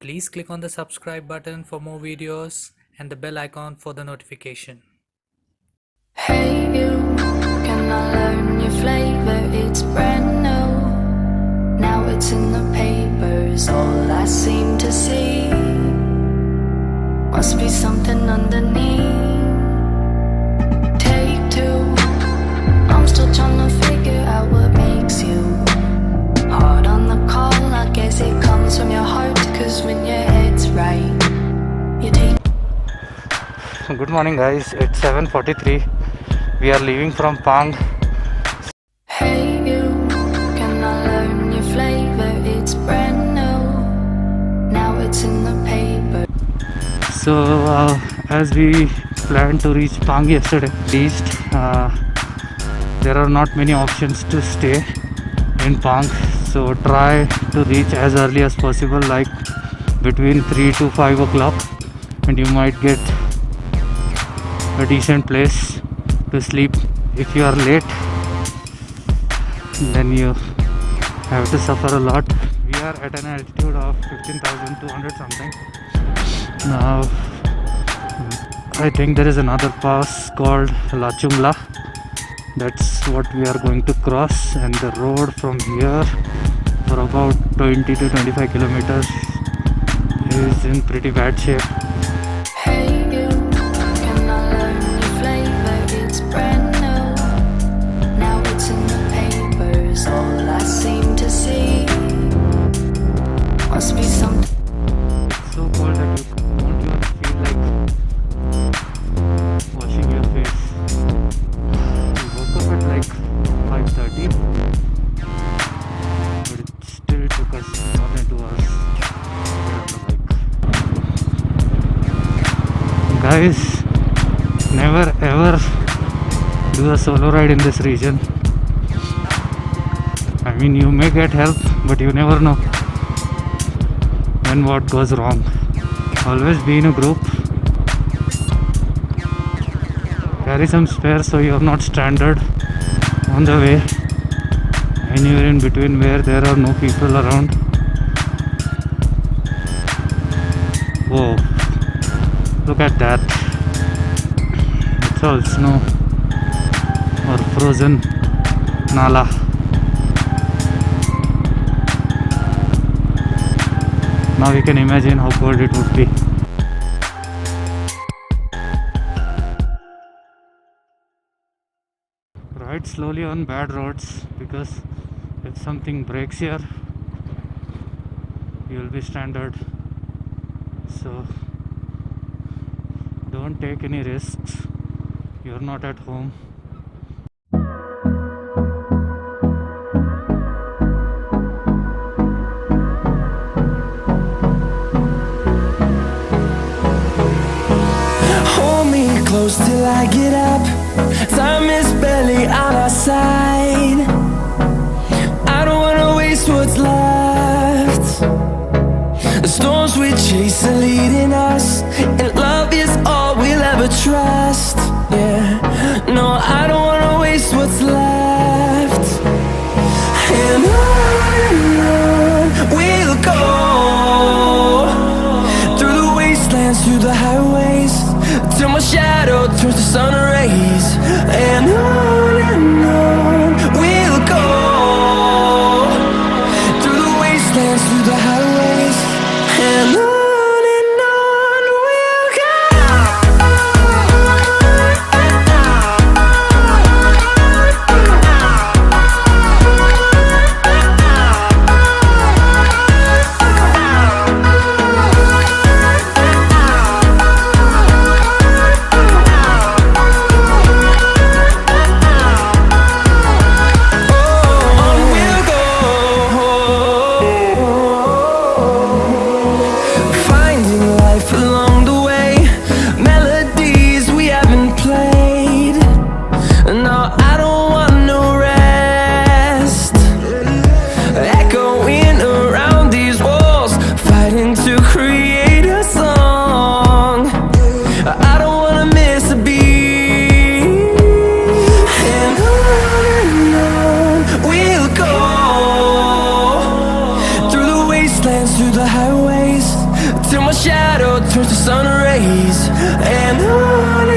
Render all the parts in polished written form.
Please click on the subscribe button for more videos and the bell icon for the notification. Hey you, can I learn your flavor? It's brand new. Now it's in the papers, all I seem to see. Must be something underneath. Take two, I'm still trying to figure out what makes you hard on the call. I guess it comes from your heart, cause when your head's right, you take. Good morning guys, it's 7:43. We are leaving from Pang. Hey you, can I learn your flavor? It's brand new. Now it's in the paper. So as we planned to reach Pang yesterday, at least there are not many options to stay in Pang. So try to reach as early as possible, like between 3 to 5 o'clock, and you might get a decent place to sleep. If you are late, then you have to suffer a lot. We are at an altitude of 15,200 something. Now I think there is another pass called Lachungla. That's what we are going to cross, and the road from here for about 20 to 25 kilometers is in pretty bad shape. Hey you, can I learn your flavor? It's brand new. Now it's in the papers, all I seem to see. Must be something. It's so cold that you don't even feel like washing your face. We woke up at like 5:30, but it still took us more than 2 hours to get on the bike. Guys, never ever do a solo ride in this region. I mean, you may get help, but you never know when what goes wrong. Always be in a group. Carry some spare so you're not stranded on the way, anywhere in between where there are no people around. Whoa, look at that. It's all snow or frozen nala. Now you can imagine how cold it would be. Ride slowly on bad roads, because if something breaks here, you will be stranded. So don't take any risks. You're not at home. Hold me close till I get up. Time is barely on our side. I don't wanna waste what's left. The storms we chase are leading us, and love is all we'll ever trust. Yeah, no, I don't wanna waste what's left. And on we'll go, through the wastelands, through the highways, till my shadow turns to sun rays. And on we'll go, through the wastelands, through the highways, and on we'll go. turns to sun rays, and on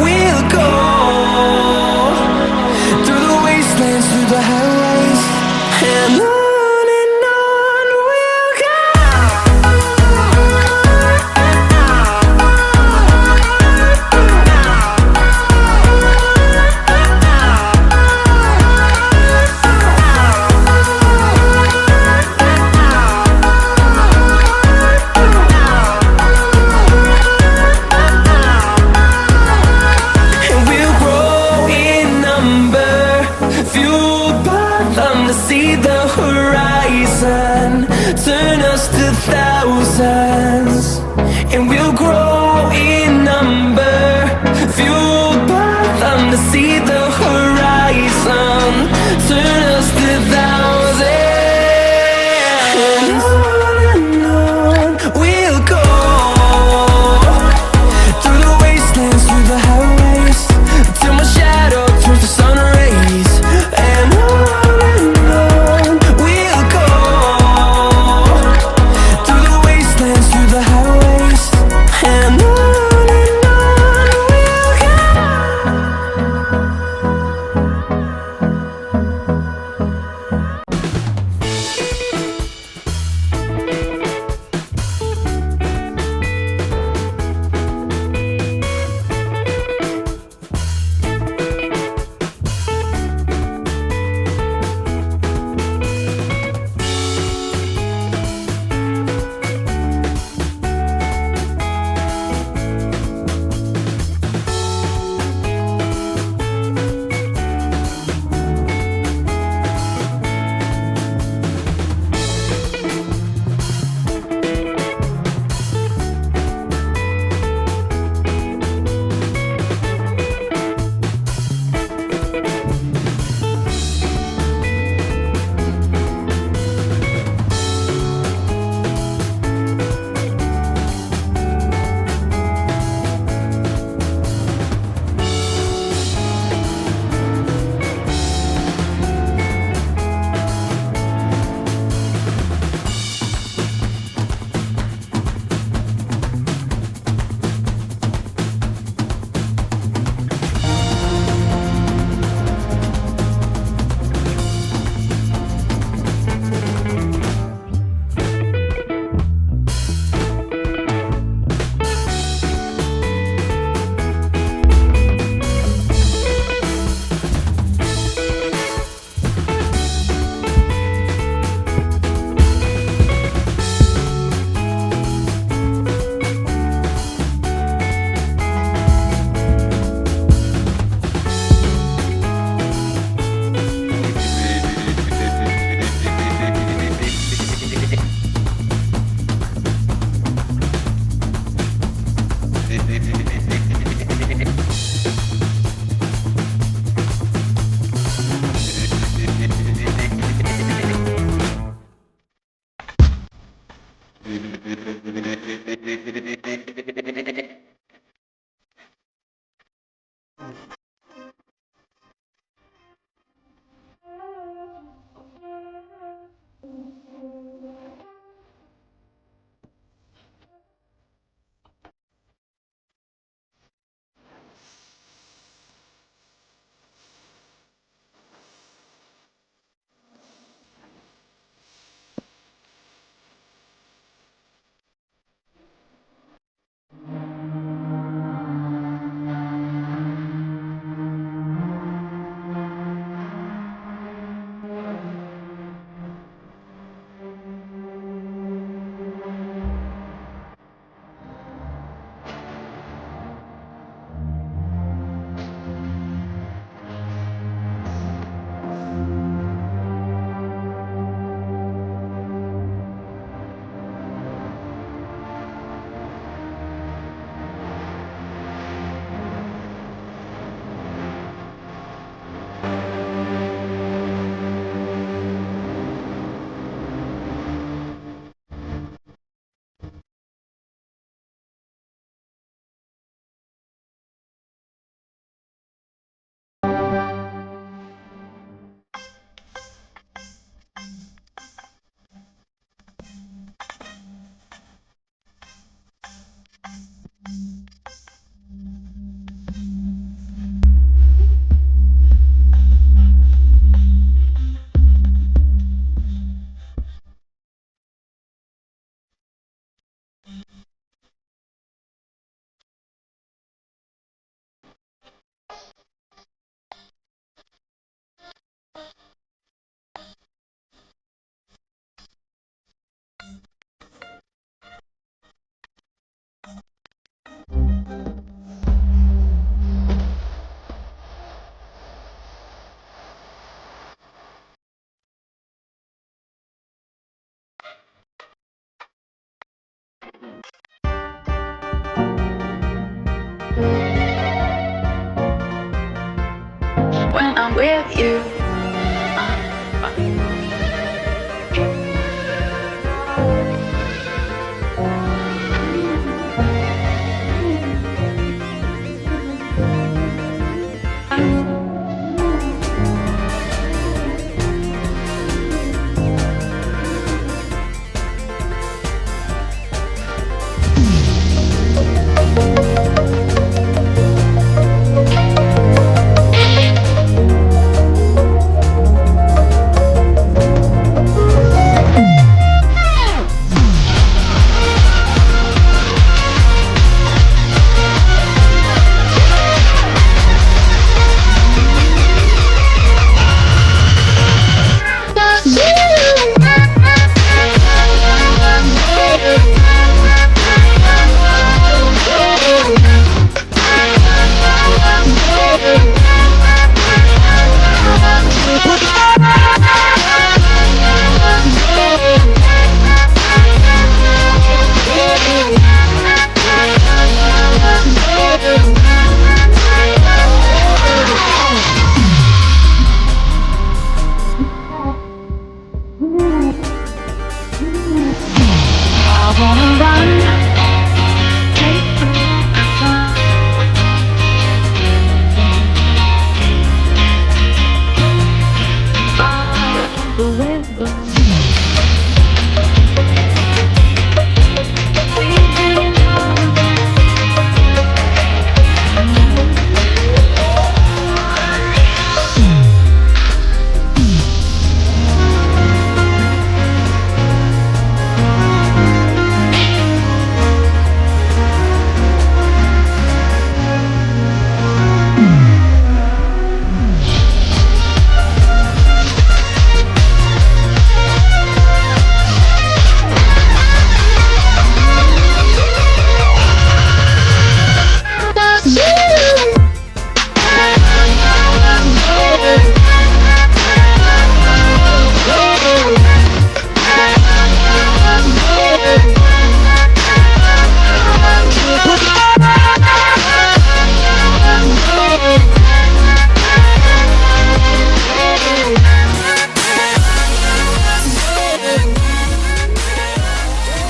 we'll go, through the wastelands, through the highways, and on we'll go. with you. The way